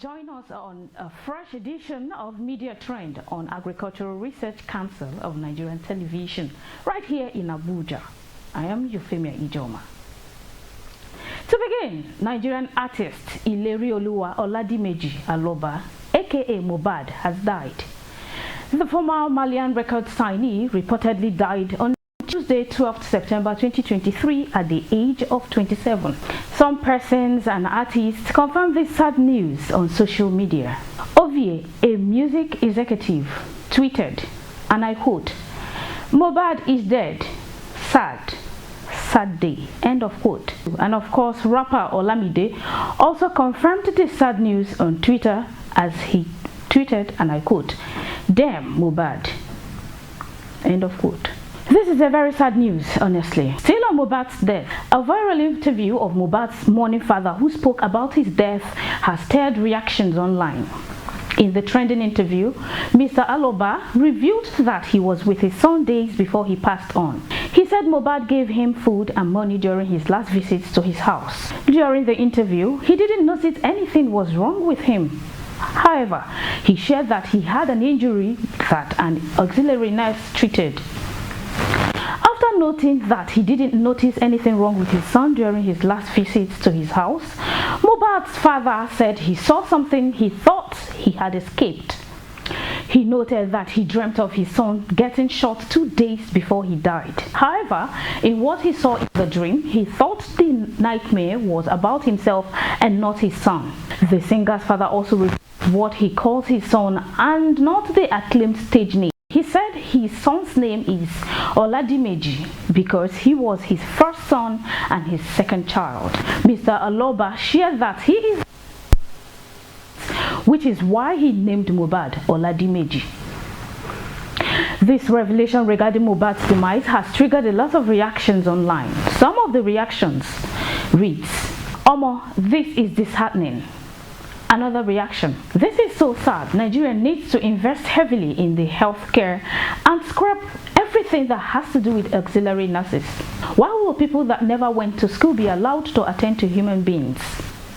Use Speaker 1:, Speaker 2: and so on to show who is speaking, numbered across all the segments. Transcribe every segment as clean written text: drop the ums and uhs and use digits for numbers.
Speaker 1: join us on a fresh edition of Media Trend on Agricultural Research Council of Nigerian Television, right here in Abuja. I am Euphemia Ijoma. To begin, Nigerian artist Ilerioluwa Oladimeji Aloba, aka Mohbad, has died. The former Malian record signee reportedly died on Tuesday, 12th September 2023 at the age of 27. Some persons and artists confirmed this sad news on social media. Ovie, a music executive, tweeted, and I quote, "Mohbad is dead. Sad. Sad day." End of quote. And of course, rapper Olamide also confirmed this sad news on Twitter as he tweeted, and I quote, "Damn Mohbad." End of quote. This is a very sad news, honestly. Still on Mohbad's death, a viral interview of Mohbad's mourning father who spoke about his death has stirred reactions online. In the trending interview, Mr. Aloba revealed that he was with his son days before he passed on. He said Mohbad gave him food and money during his last visits to his house. During the interview, he didn't notice anything was wrong with him. However, he shared that he had an injury that an auxiliary nurse treated. After noting that he didn't notice anything wrong with his son during his last visits to his house, Mohbad's father said he saw something he thought he had escaped. He noted that he dreamt of his son getting shot 2 days before he died. However, in what he saw in the dream, he thought the nightmare was about himself and not his son. The singer's father also revealed what he calls his son and not the acclaimed stage name. He said his son's name is Oladimeji because he was his first son and his second child. Mr. Aloba shared that he is, which is why he named Mohbad Oladimeji. This revelation regarding Mohbad's demise has triggered a lot of reactions online. Some of the reactions reads, "Omo, this is disheartening." Another reaction, "This is so sad. Nigeria needs to invest heavily in the healthcare and scrap everything that has to do with auxiliary nurses. Why will people that never went to school be allowed to attend to human beings?"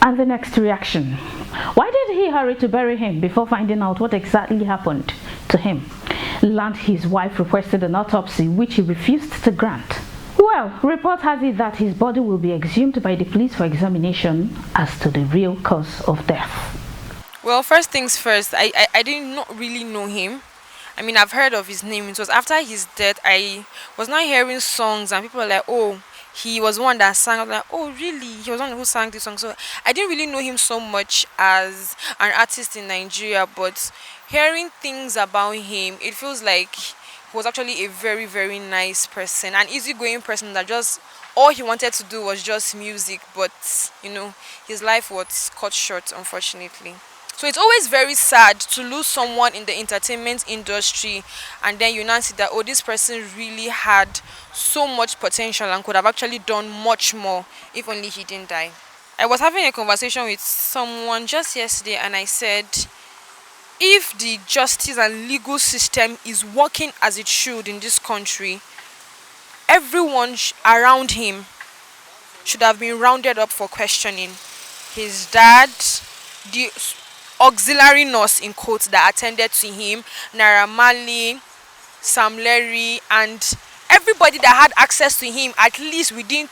Speaker 1: And the next reaction, "Why did he hurry to bury him before finding out what exactly happened to him? Learned his wife requested an autopsy, which he refused to grant." Well, report has it that his body will be exhumed by the police for examination as to the real cause of death.
Speaker 2: Well, first things first, I did not really know him. I mean, I've heard of his name. It was after his death, I was not hearing songs and people were like, "Oh, he was one that sang." I was like, "Oh, really? He was one who sang this song." So I didn't really know him so much as an artist in Nigeria, but hearing things about him, it feels like he was actually a very, very nice person, an easygoing person that just all he wanted to do was just music, but his life was cut short, unfortunately. So it's always very sad to lose someone in the entertainment industry, and then you now see that, oh, this person really had so much potential and could have actually done much more if only he didn't die. I was having a conversation with someone just yesterday, and I said, if the justice and legal system is working as it should in this country, everyone around him should have been rounded up for questioning. His dad, the auxiliary nurse in quotes that attended to him, Naira Marley, Sam Larry, and everybody that had access to him at least within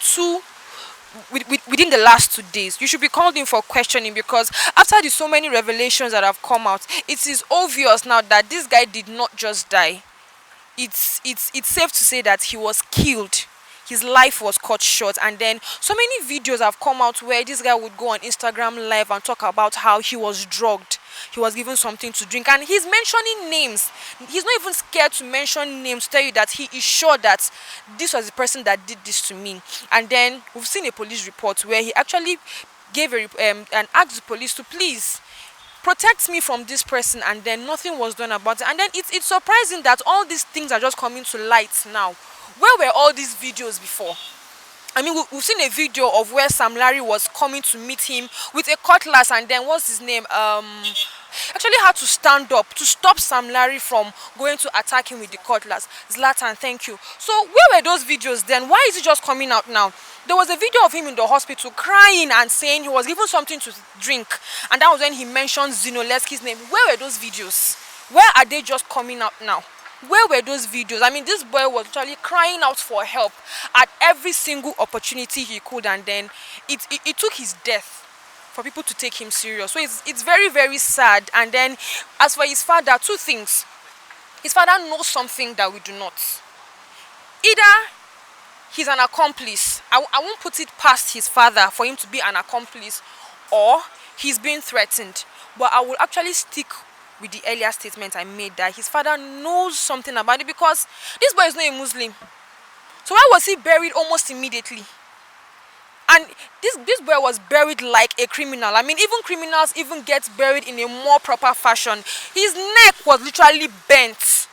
Speaker 2: the last 2 days. You should be called in for questioning, because after the so many revelations that have come out, it is obvious now that this guy did not just die. It's safe to say that he was killed. His life was cut short, and then so many videos have come out where this guy would go on Instagram live and talk about how he was drugged. He was given something to drink, and he's mentioning names. He's not even scared to mention names to tell you that he is sure that this was the person that did this to me. And then we've seen a police report where he actually gave and asked the police to please protect me from this person, and then nothing was done about it. And then it's surprising that all these things are just coming to light now. Where were all these videos before? I mean, we've seen a video of where Sam Larry was coming to meet him with a cutlass, and then what's his name? actually had to stand up to stop Sam Larry from going to attack him with the cutlass. Zlatan, thank you. So where were those videos then? Why is it just coming out now? There was a video of him in the hospital crying and saying he was given something to drink, and that was when he mentioned Zinoleski's name. Where were those videos? Where are they just coming out now? Where were those videos? I mean, this boy was actually crying out for help at every single opportunity he could, and then it took his death for people to take him serious. So it's very, very sad. And then as for his father, two things. His father knows something that we do not. Either he's an accomplice. I won't put it past his father for him to be an accomplice, or he's being threatened. But I will actually stick with the earlier statement I made that his father knows something about it, because this boy is not a Muslim. So why was he buried almost immediately? And this boy was buried like a criminal. I mean, even criminals even get buried in a more proper fashion. His neck was literally bent,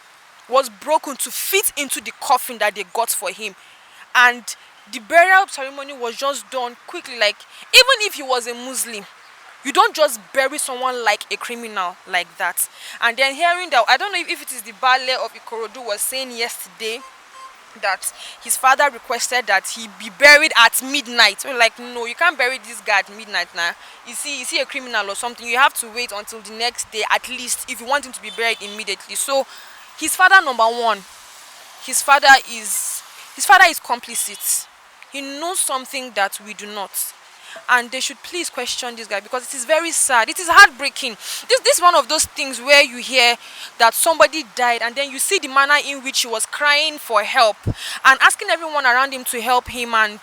Speaker 2: was broken to fit into the coffin that they got for him. And the burial ceremony was just done quickly. Like, even if he was a Muslim, you don't just bury someone like a criminal like that. And then hearing that, I don't know if it is the ballet of Ikorodu was saying yesterday that his father requested that he be buried at midnight. We're like, no, you can't bury this guy at midnight now. Is he a criminal or something? You have to wait until the next day at least if you want him to be buried immediately. So his father, number one, his father is complicit. He knows something that we do not. And they should please question this guy, because it is very sad. It is heartbreaking. This is one of those things where you hear that somebody died, and then you see the manner in which he was crying for help and asking everyone around him to help him, and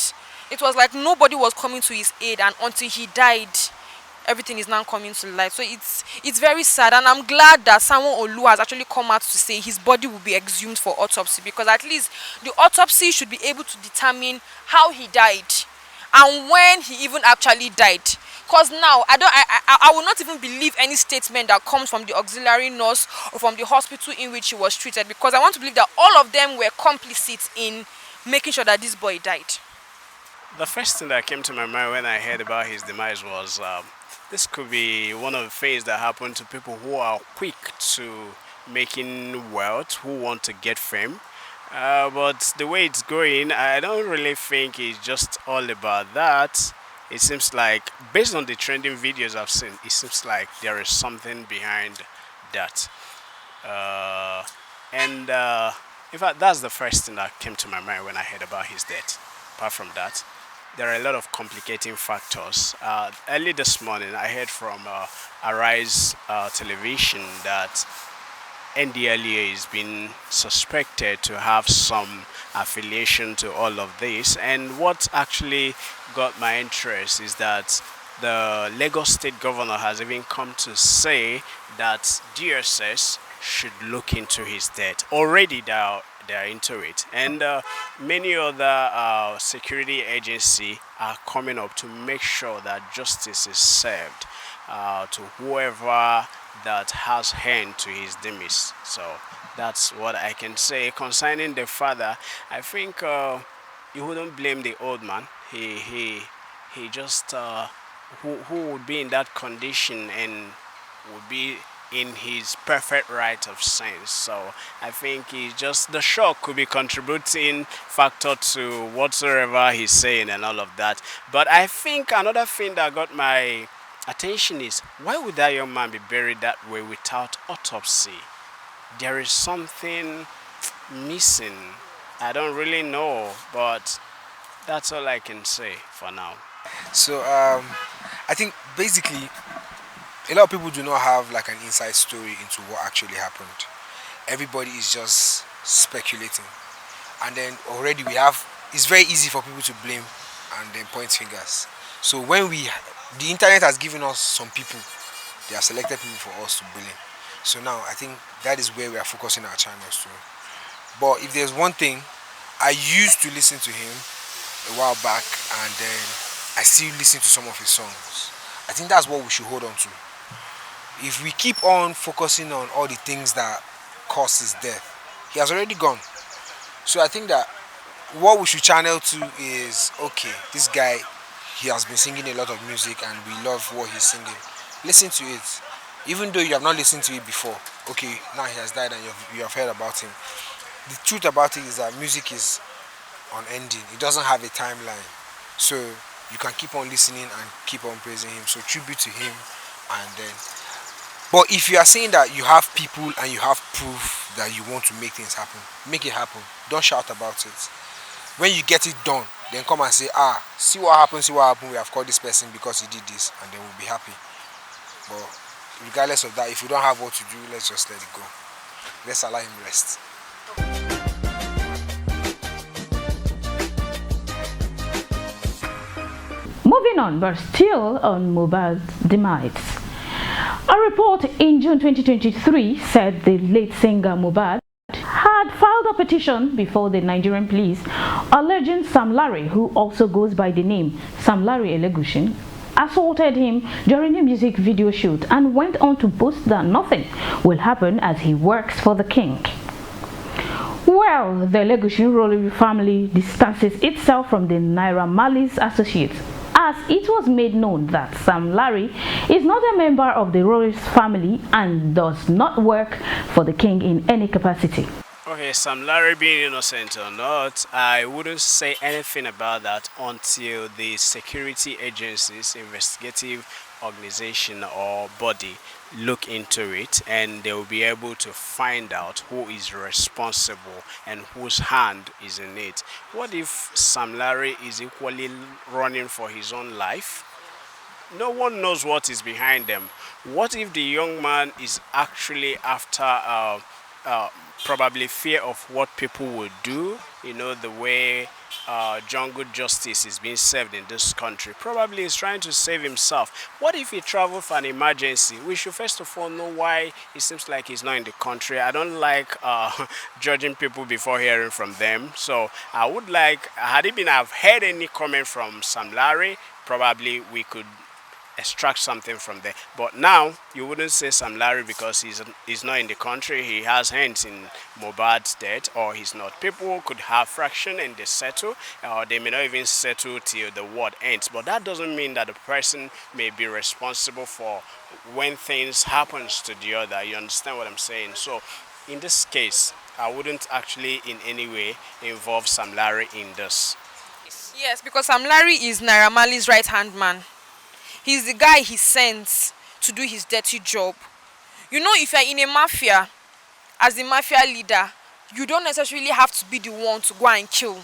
Speaker 2: it was like nobody was coming to his aid, and until he died, everything is now coming to light. So it's very sad, and I'm glad that Samuel Olu has actually come out to say his body will be exhumed for autopsy, because at least the autopsy should be able to determine how he died and when he even actually died. Because now I will not even believe any statement that comes from the auxiliary nurse or from the hospital in which he was treated, because I want to believe that all of them were complicit in making sure that this boy died.
Speaker 3: The first thing that came to my mind when I heard about his demise was this could be one of the things that happen to people who are quick to making wealth, who want to get fame. But the way it's going, I don't really think it's just all about that. It seems like, based on the trending videos I've seen, it seems like there is something behind that. And in fact, that's the first thing that came to my mind when I heard about his death. Apart from that, there are a lot of complicating factors. Early this morning, I heard from Arise Television that NDLEA is being suspected to have some affiliation to all of this. And what actually got my interest is that the Lagos State Governor has even come to say that DSS should look into his death. Already they're into it. And many other security agencies are coming up to make sure that justice is served to whoever that has hand to his demise. So that's what I can say concerning the father. I think you wouldn't blame the old man. He just who would be in that condition and would be in his perfect right of sense. So I think he just, the shock could be contributing factor to whatsoever he's saying and all of that. But I think another thing that got my attention is, why would that young man be buried that way without autopsy? There is something missing. I don't really know, but that's all I can say for now.
Speaker 4: So I think basically a lot of people do not have like an inside story into what actually happened. Everybody is just speculating, and then already it's very easy for people to blame and then point fingers. So when the internet has given us some people, they have selected people for us to blame. So now I think that is where we are focusing our channels to. But if there's one thing, I used to listen to him a while back, and then I still listen to some of his songs. I think that's what we should hold on to. If we keep on focusing on all the things that caused his death, he has already gone. So I think that what we should channel to is, okay, this guy, he has been singing a lot of music and we love what he's singing. Listen to it. even though you have not listened to it before. Okay, now he has died and you have heard about him. The truth about it is that music is unending. It doesn't have a timeline, so you can keep on listening and keep on praising him. So tribute to him, and then. But if you are saying that you have people and you have proof that you want to make things happen, make it happen. Don't shout about it. When you get it done, then come and say, see what happened, see what happened. We have called this person because he did this, and then we'll be happy. But regardless of that, if we don't have what to do, let's just let it go. Let's allow him rest.
Speaker 1: Moving on, but still on Mohbad's demise. A report in June 2023 said the late singer Mohbad had filed a petition before the Nigerian police alleging Sam Larry, who also goes by the name Sam Larry Elegushin, assaulted him during a music video shoot and went on to boast that nothing will happen as he works for the king. Well, the Elegushin royal family distances itself from the Naira Marley's associates, as it was made known that Sam Larry is not a member of the royal family and does not work for the king in any capacity.
Speaker 3: Okay, Sam Larry being innocent or not, I wouldn't say anything about that until the security agencies, investigative organization or body look into it, and they will be able to find out who is responsible and whose hand is in it. What if Sam Larry is equally running for his own life? No one knows what is behind them. What if the young man is actually after probably fear of what people will do, the way jungle justice is being served in this country? Probably he's trying to save himself. What if he traveled for an emergency? We should first of all know why it seems like he's not in the country. I don't like judging people before hearing from them. So I would like, had it been I've heard any comment from Sam Larry, probably we could extract something from there. But now you wouldn't say Sam Larry because he's not in the country. He has hands in Mohbad's death, or he's not. People could have fraction and they settle, or they may not even settle till the war ends. But that doesn't mean that the person may be responsible for when things happens to the other. You understand what I'm saying? So in this case, I wouldn't actually in any way involve Sam Larry in this.
Speaker 2: Yes, because Sam Larry is Naira Marley's right-hand man. He's the guy he sends to do his dirty job. If you're in a mafia, as the mafia leader, you don't necessarily have to be the one to go and kill.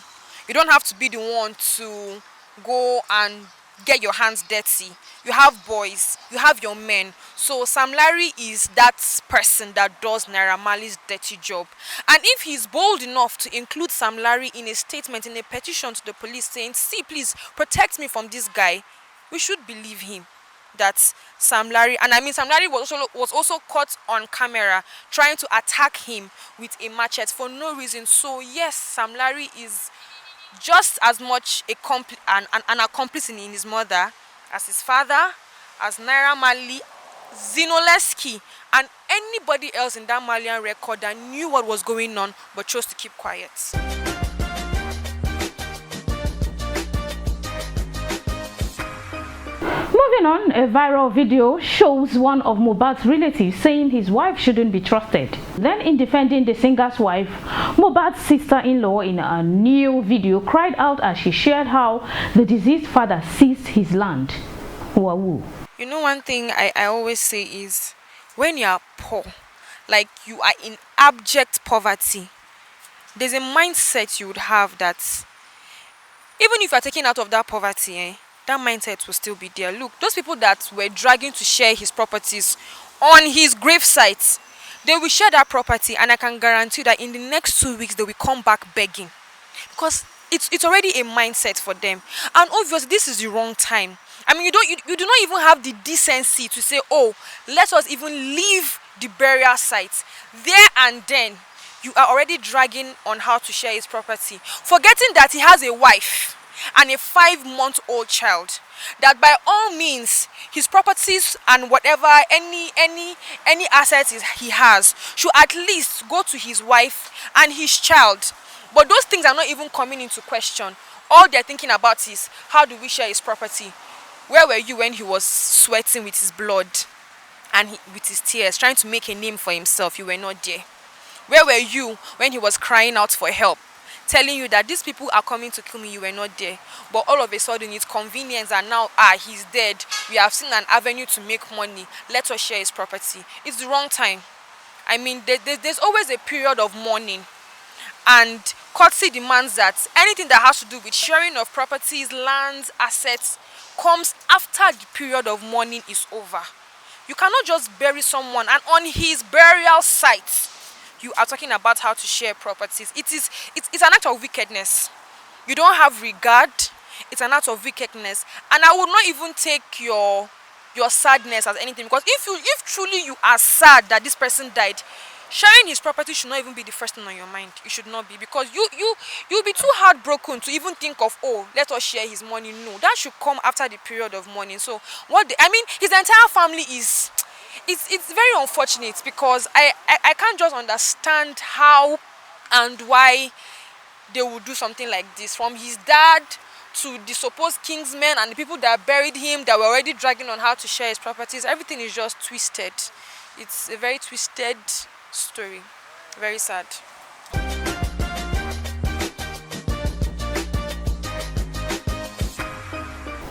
Speaker 2: You don't have to be the one to go and get your hands dirty. You have boys, you have your men. So Sam Larry is that person that does Naira Marley's dirty job. And if he's bold enough to include Sam Larry in a statement, in a petition to the police saying, see, please protect me from this guy, we should believe him that Sam Larry, and I mean Sam Larry was also caught on camera trying to attack him with a machete for no reason. So yes, Sam Larry is just as much an accomplice in his murder as his father, as Naira Marley, Zinoleski, and anybody else in that Malian record that knew what was going on but chose to keep quiet.
Speaker 1: Moving on, a viral video shows one of Mohbad's relatives saying his wife shouldn't be trusted. Then, in defending the singer's wife, Mohbad's sister-in-law in a new video cried out as she shared how the deceased father seized his land. Wow.
Speaker 2: One thing I always say is, when you are poor, like you are in abject poverty, there's a mindset you would have that even if you are taken out of that poverty, that mindset will still be there. Look, those people that were dragging to share his properties on his gravesite, they will share that property, and I can guarantee that in the next 2 weeks they will come back begging, because it's already a mindset for them. And obviously this is the wrong time. I mean, you do not even have the decency to say, oh, let us even leave the burial site. There and then you are already dragging on how to share his property, forgetting that he has a wife and a 5-month-old child, that by all means his properties and whatever any assets he has should at least go to his wife and his child. But those things are not even coming into question. All they're thinking about is, how do we share his property? Where were you when he was sweating with his blood? and with his tears, trying to make a name for himself. You were not there. Where were you when he was crying out for help, telling you that these people are coming to kill me? You were not there. But all of a sudden, it's convenience, and now, he's dead. We have seen an avenue to make money. Let us share his property. It's the wrong time. I mean, there's always a period of mourning, and courtesy demands that anything that has to do with sharing of properties, lands, assets comes after the period of mourning is over. You cannot just bury someone and on his burial site you are talking about how to share properties. It's an act of wickedness. You don't have regard. It's an act of wickedness. And I would not even take your sadness as anything, because if truly you are sad that this person died, sharing his property should not even be the first thing on your mind. It should not be, because you'll be too heartbroken to even think of, oh, let us share his money. No, that should come after the period of mourning. So his entire family is, it's very unfortunate, because I can't just understand how and why they would do something like this. From his dad to the supposed kingsmen and the people that buried him, that were already dragging on how to share his properties, everything is just twisted. It's a very twisted story. Very sad.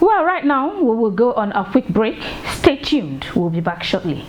Speaker 1: Well, right now we will go on a quick break. Stay tuned. We'll be back shortly.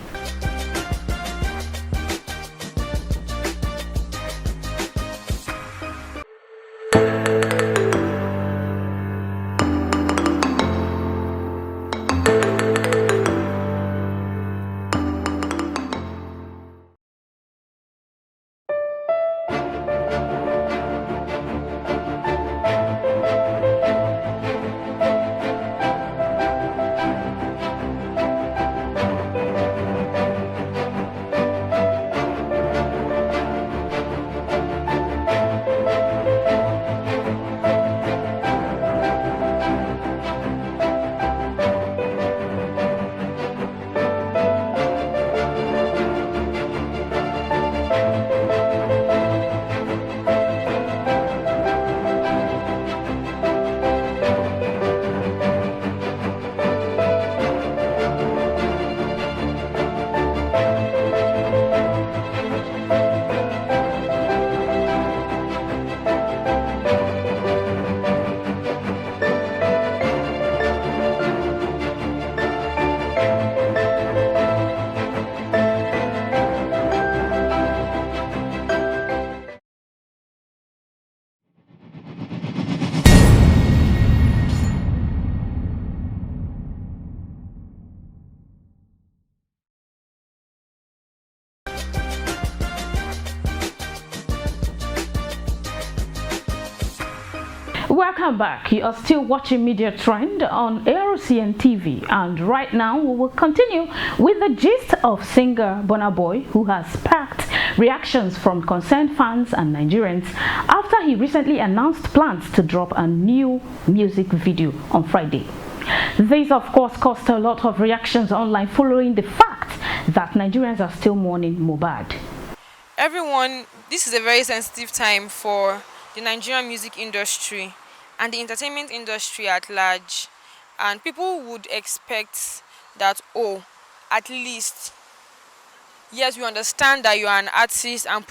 Speaker 1: Welcome back. You are still watching Media Trend on ARCN TV, and right now we will continue with the gist of singer Burna Boy, who has sparked reactions from concerned fans and Nigerians after he recently announced plans to drop a new music video on Friday. This, of course, caused a lot of reactions online following the fact that Nigerians are still mourning Mohbad.
Speaker 2: Everyone, this is a very sensitive time for the Nigerian music industry and the entertainment industry at large, and people would expect that, oh, at least, yes, we understand that you are an artist, and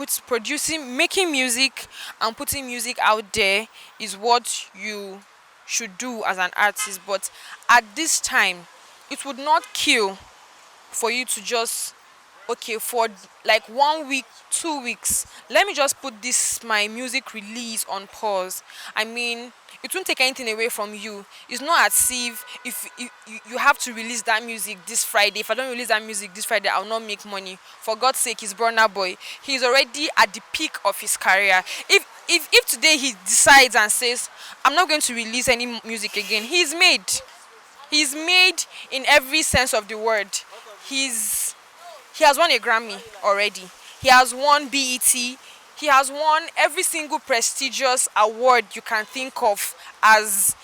Speaker 2: making music and putting music out there is what you should do as an artist. But at this time, it would not kill for you to just, okay, for like 1 week, 2 weeks, let me just put this my music release on pause. I mean, it won't take anything away from you. It's not as if you have to release that music this Friday. If I don't release that music this Friday, I'll not make money. For God's sake, he's Burna Boy. He's already at the peak of his career. If today he decides and says, I'm not going to release any music again, he's made. He's made in every sense of the word. He has won a Grammy already. He has won BET. He has won every single prestigious award you can think of as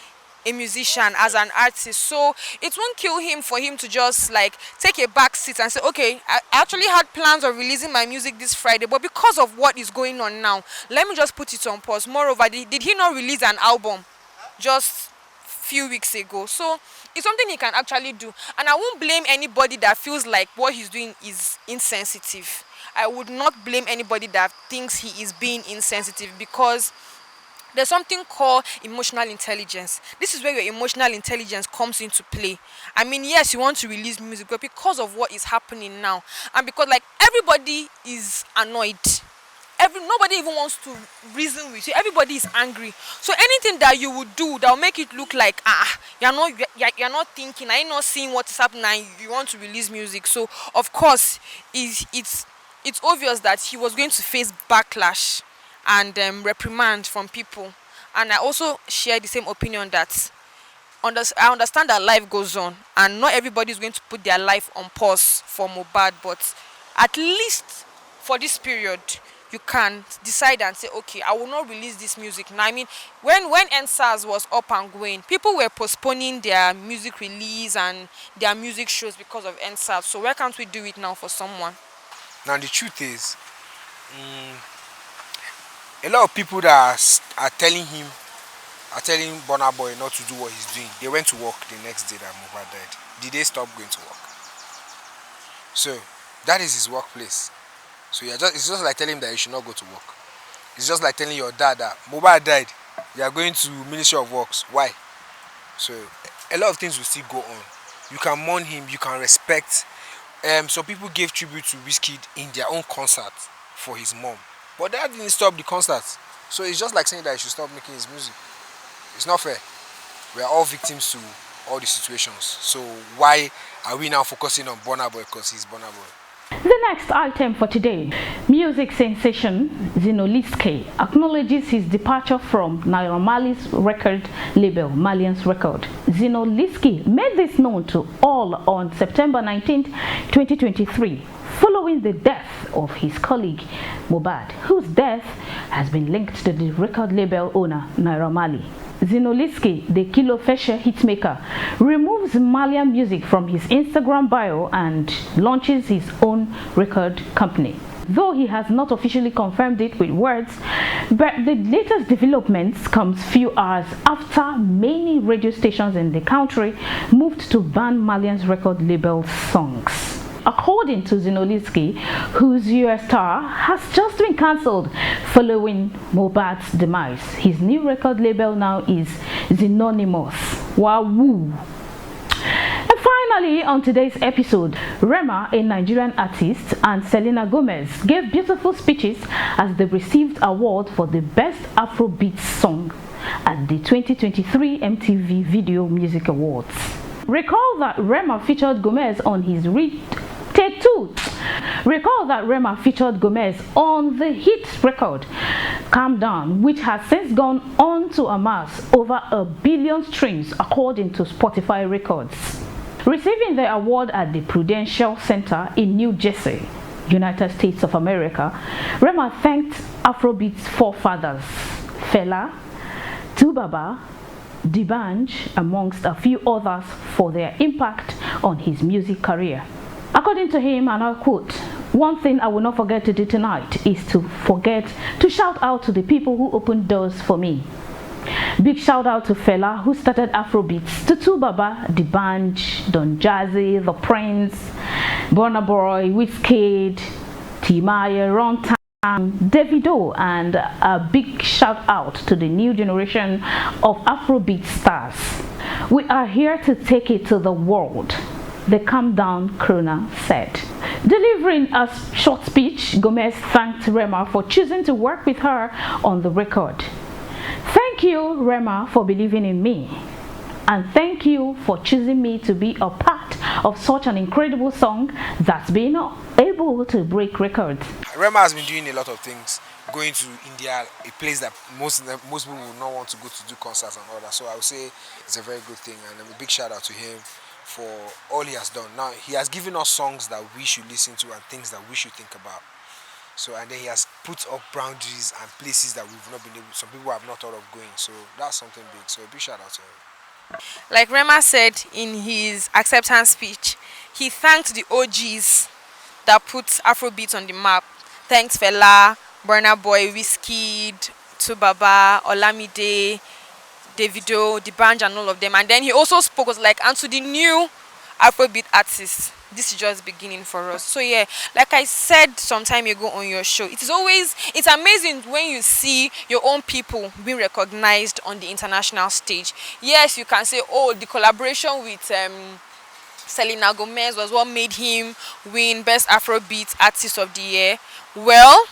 Speaker 2: a musician, as an artist. So it won't kill him for him to just like take a back seat and say, okay, I actually had plans of releasing my music this Friday, but because of what is going on now, let me just put it on pause. Moreover, did he not release an album just few weeks ago. So it's something he can actually do. And I won't blame anybody that feels like what he's doing is insensitive. I would not blame anybody that thinks he is being insensitive, because there's something called emotional intelligence. This is where your emotional intelligence comes into play. I mean, yes, you want to release music, but because of what is happening now, and because like everybody is annoyed, nobody even wants to reason with you. Everybody is angry. So anything that you would do that will make it look like you're not thinking, are you not seeing what is happening, and you want to release music. So of course, it's obvious that he was going to face backlash and reprimand from people. And I also share the same opinion that I understand that life goes on, and not everybody is going to put their life on pause for Mohbad, but at least for this period, you can decide and say, okay, I will not release this music now. I mean, when NSAS was up and going, people were postponing their music release and their music shows because of NSAS. So why can't we do it now for someone?
Speaker 4: Now the truth is, a lot of people that are telling Burna Boy not to do what he's doing, they went to work the next day that Mohbad died. Did they stop going to work? So that is his workplace. So it's just like telling him that you should not go to work. It's just like telling your dad that Mohbad died, you are going to Ministry of Works. Why? So a lot of things will still go on. You can mourn him, you can respect. Some people gave tribute to Wizkid in their own concert for his mom, but that didn't stop the concert. So it's just like saying that he should stop making his music. It's not fair. We are all victims to all the situations. So why are we now focusing on Burna Boy because he's Burna Boy?
Speaker 1: The next item for today, music sensation Zinoliski acknowledges his departure from Naira Marley's record label, Malian's Record. Zinoliski made this known to all on September 19, 2023, following the death of his colleague Mohbad, whose death has been linked to the record label owner Naira Marley. Zinoliski, the Kilo Feshe hitmaker, removes Malian music from his Instagram bio and launches his own record company. Though he has not officially confirmed it with words, but the latest developments comes few hours after many radio stations in the country moved to ban Malian's record label songs. According to Zinoliski, whose US star has just been cancelled following Mohbad's demise, his new record label now is Zinonymous. Wahoo! And finally, on today's episode, Rema, a Nigerian artist, and Selena Gomez gave beautiful speeches as they received award for the Best Afrobeat Song at the 2023 MTV Video Music Awards. Recall that Rema featured Gomez on his Recall that Rema featured Gomez on the hit record Calm Down, which has since gone on to amass over 1 billion streams according to Spotify records. Receiving the award at the Prudential Center in New Jersey, United States of America, Rema thanked Afrobeat's forefathers, Fela, Tubaba, D'banj, amongst a few others, for their impact on his music career. According to him, and I quote, "One thing I will not forget to do tonight is to shout out to the people who opened doors for me. Big shout out to Fela, who started Afrobeats, to Tubaba, D'banj, Don Jazzy, The Prince, Burna Boy, Wizkid, Timaya, Ron Davido, and a big shout out to the new generation of Afrobeat stars. We are here to take it to the world," the Calm Down crooner said. Delivering a short speech, Gomez thanked Rema for choosing to work with her on the record. "Thank you, Rema, for believing in me. And thank you for choosing me to be a part of such an incredible song that's been able to break records."
Speaker 4: Rema has been doing a lot of things, going to India, a place that most people would not want to go to do concerts and all that. So I would say it's a very good thing, and a big shout out to him for all he has done. Now he has given us songs that we should listen to and things that we should think about. So, and then he has put up boundaries and places that we've not been able, some people have not thought of going. So that's something big. So a big shout out to him.
Speaker 2: Like Rema said in his acceptance speech, he thanked the OGs that put Afrobeat on the map. Thanks Fela, Burna Boy, Wizkid, Tubaba, Olamide, Davido, the Branch, and all of them. And then he also spoke, was like, and to the new Afrobeat artists, this is just beginning for us. So yeah, like I said some time ago on your show, it's amazing when you see your own people being recognized on the international stage. Yes, you can say, oh, the collaboration with Selena Gomez was what made him win Best Afrobeat Artist of the Year. Well,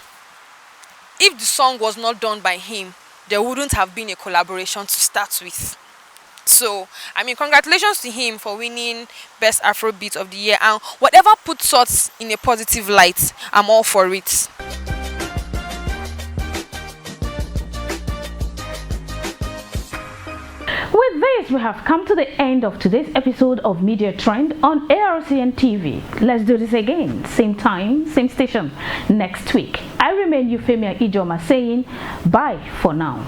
Speaker 2: if the song was not done by him, there wouldn't have been a collaboration to start with. So, I mean, congratulations to him for winning Best Afrobeat of the Year, and whatever puts us in a positive light, I'm all for it.
Speaker 1: With this, we have come to the end of today's episode of Media Trend on ARCN TV. Let's do this again, same time, same station, next week. I remain Euphemia Ijoma saying bye for now.